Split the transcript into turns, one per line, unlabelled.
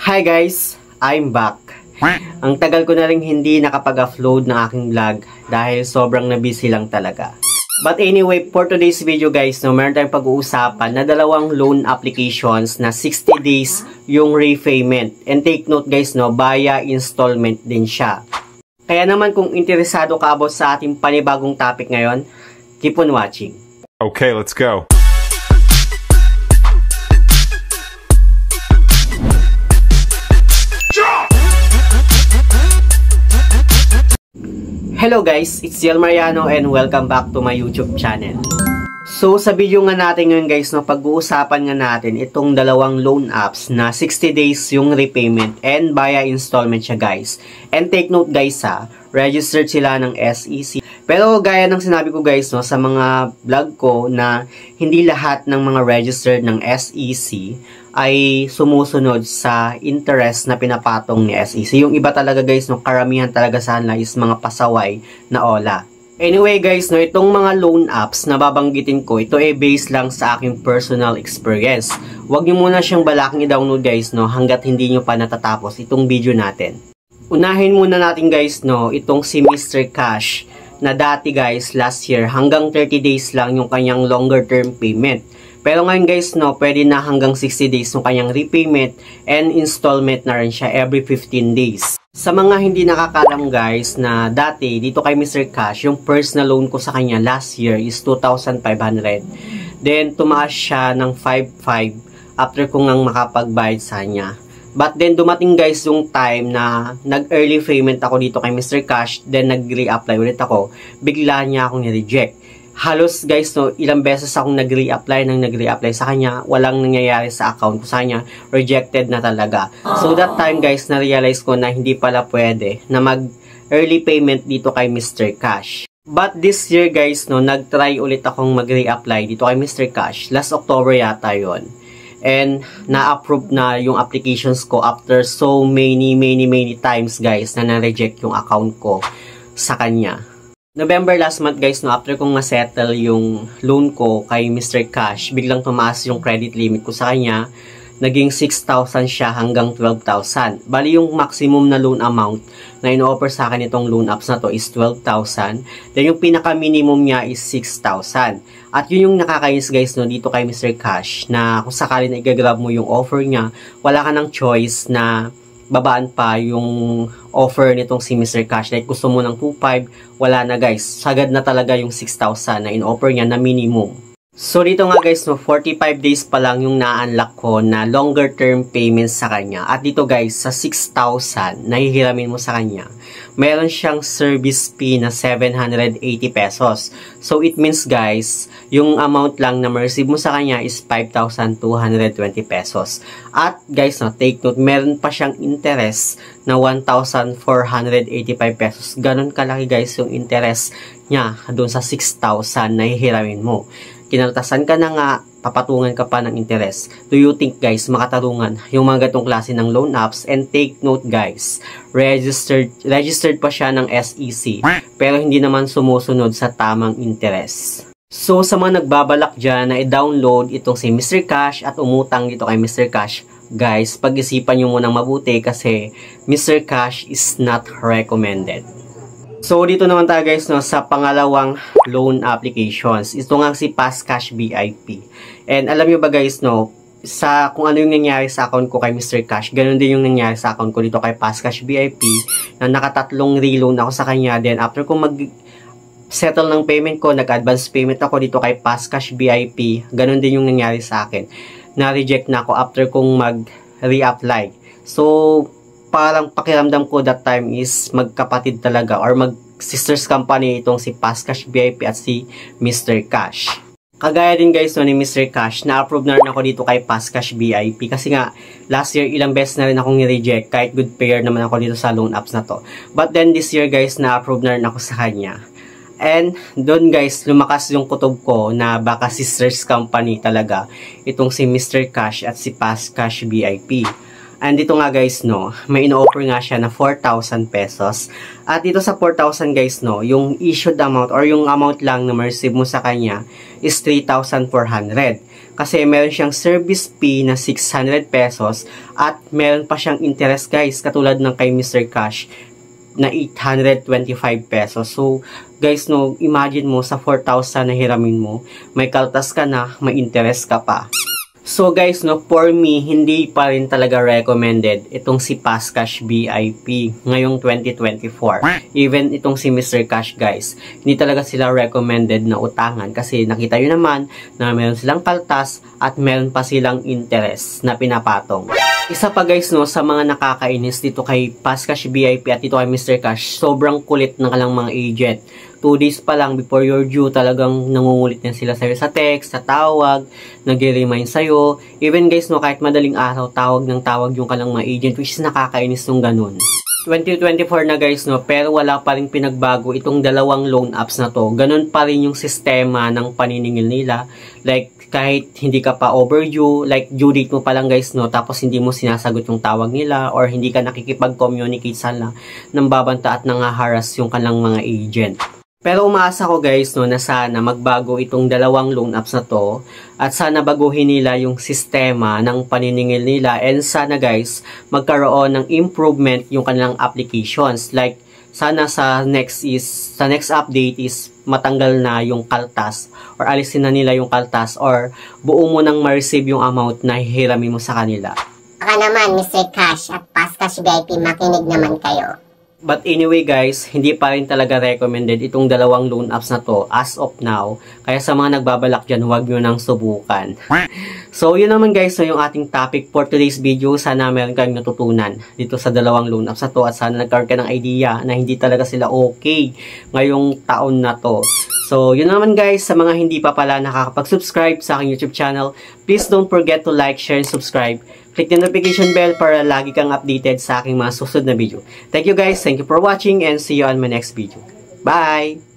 Hi guys! I'm back. Ang tagal ko na rin hindi nakapag-upload ng aking vlog dahil sobrang na-busy lang talaga. But anyway, for today's video guys, meron tayong pag-uusapan na dalawang loan applications na 60 days yung repayment. And take note guys, via installment din siya. Kaya naman kung interesado ka about sa ating panibagong topic ngayon, keep on watching.
Okay, let's go.
Hello guys, it's Yel Mariano and welcome back to my YouTube channel. So sa video nga natin ngayon guys, pag-uusapan nga natin itong dalawang loan apps na 60 days yung repayment and via installment siya guys. And take note guys registered sila ng SEC. Pero gaya ng sinabi ko guys sa mga vlog ko na hindi lahat ng mga registered ng SEC ay sumusunod sa interest na pinapatong ni SEC. Yung iba talaga guys, karamihan talaga sana is mga pasaway na OLA. Anyway guys, itong mga loan apps na babanggitin ko, ito ay based lang sa aking personal experience. Huwag nyo muna siyang balaking i-download guys, hanggat hindi nyo pa natatapos itong video natin. Unahin muna natin guys, itong si Mr. Cash na dati guys, last year, hanggang 30 days lang yung kanyang longer term payment. Pero ngayon guys, pwede na hanggang 60 days yung kanyang repayment and installment na rin siya every 15 days. Sa mga hindi nakakalam guys na dati dito kay Mr. Cash, yung personal loan ko sa kanya last year is 2,500. Then tumaas siya ng 5,500 after ko ngang makapagbayad sa kanya. But then dumating guys yung time na nag-early payment ako dito kay Mr. Cash, then nag-reapply ulit ako. Bigla niya akong ni-reject. Halos guys, ilang beses akong nag-reapply sa kanya, walang nangyayari sa account ko sa kanya, rejected na talaga. So that time guys, na-realize ko na hindi pala pwede na mag-early payment dito kay Mr. Cash. But this year guys, nag-try ulit akong mag-reapply dito kay Mr. Cash, last October yata yon. And na-approve na yung applications ko after so many times guys na na-reject yung account ko sa kanya. November last month guys, after kong ma-settle yung loan ko kay Mr. Cash, biglang tumaas yung credit limit ko sa kanya. Naging 6,000 siya hanggang 12,000. Bali yung maximum na loan amount na ino-offer sa akin itong loan apps na to is 12,000. Then yung pinaka-minimum niya is 6,000. At yun yung nakakainis guys dito kay Mr. Cash na kung sakali na i-grab mo yung offer niya, wala ka ng choice na babaan pa yung offer nitong si Mr. Cash. Like gusto mo ng 2,500, wala na guys. Sagad na talaga yung 6,000 na in-offer niya na minimum. So dito nga guys, 45 days pa lang yung na-unlock ko na longer term payments sa kanya. At dito guys, sa 6,000 na hihiramin mo sa kanya, meron siyang service fee na 780 pesos. So it means guys, yung amount lang na ma-receive mo sa kanya is 5,220 pesos. At guys, take note, meron pa siyang interest na 1,485 pesos. Ganon kalaki guys yung interest niya doon sa 6,000 na hihiramin mo. Kinaltasan ka na nga, papatungan ka pa ng interest. Do you think guys, makatarungan yung mga gatong klase ng loan apps? And take note guys, registered pa siya ng SEC, pero hindi naman sumusunod sa tamang interest. So sa mga nagbabalak dyan na i-download itong si Mr. Cash at umutang dito kay Mr. Cash, guys, pag-isipan nyo munang mabuti kasi Mr. Cash is not recommended. So dito naman tayo guys sa pangalawang loan applications. Ito nga si Fastcash VIP. And alam niyo ba guys sa kung ano yung nangyari sa account ko kay Mr. Cash, ganoon din yung nangyari sa account ko dito kay Fastcash VIP na nakatatlong reloan ako sa kanya. Then after kong settle ng payment ko, nag-advance payment ako dito kay Fastcash VIP, ganoon din yung nangyari sa akin. Na-reject na ako after kong mag-reapply. So parang pakiramdam ko that time is magkapatid talaga or mag-sisters company itong si Fastcash VIP at si Mr. Cash. Kagaya din guys ni Mr. Cash, na-approve na rin ako dito kay Fastcash VIP kasi nga last year ilang beses na rin akong ni-reject kahit good payer naman ako dito sa loan apps na to. But then this year guys, na-approve na rin ako sa kanya. And doon guys, lumakas yung kutob ko na baka sisters company talaga itong si Mr. Cash at si Fastcash VIP. And dito nga guys, may ino-offer nga siya na 4,000 pesos. At dito sa 4,000 guys, yung issued amount or yung amount lang na ma-receive mo sa kanya is 3,400. kasi meron siyang service fee na 600 pesos at meron pa siyang interest guys, katulad ng kay Mr. Cash na 825 pesos. So, guys, no, imagine mo sa 4,000 na hiramin mo, may kaltas ka na, may interest ka pa. So guys, no, for me, hindi pa rin talaga recommended itong si Fastcash VIP ngayong 2024. Even itong si Mr. Cash guys, hindi talaga sila recommended na utangan kasi nakita nyo naman na meron silang kaltas at meron pa silang interest na pinapatong. Isa pa guys, no, sa mga nakakainis dito kay Fastcash VIP at dito kay Mr. Cash, sobrang kulit ng kalang mga agent. 2 days pa lang before your due, talagang nangungulit na sila sa'yo sa text, sa tawag, nag-remind sa'yo. Even guys, no, kahit madaling araw, tawag ng tawag yung kalang mga agent, which is nakakainis nung ganun. 2024 na guys, no, pero wala pa rin pinagbago itong dalawang loan apps na to. Ganun pa rin yung sistema ng paniningil nila. Like, kahit hindi ka pa overdue, like due date mo pa lang guys, no, tapos hindi mo sinasagot yung tawag nila or hindi ka nakikipag-communicate sana ng babanta at nang-harass yung kanilang mga agent. Pero umaasa ko guys, no, na sana magbago itong dalawang loan apps na to at sana baguhin nila yung sistema ng paniningil nila and sana guys magkaroon ng improvement yung kanilang applications. Like sana sa next update is matanggal na yung kaltas or alisin na nila yung kaltas or buo mo nang ma-receive yung amount na hihirami mo sa kanila.
Baka naman Mr. Cash at Fastcash VIP, makinig naman kayo.
But anyway guys, hindi pa rin talaga recommended itong dalawang loan apps na to as of now. Kaya sa mga nagbabalak dyan, huwag nyo nang subukan. So yun naman guys, so yung ating topic for today's video. Sana meron kayong natutunan dito sa dalawang loan apps na to. At sana nagkaroon ka ng idea na hindi talaga sila okay ngayong taon na to. So yun naman guys, sa mga hindi pa pala nakakapag-subscribe sa aking YouTube channel, please don't forget to like, share, and subscribe. Click the notification bell para lagi kang updated sa aking mga susunod na video. Thank you guys, thank you for watching, and see you on my next video. Bye!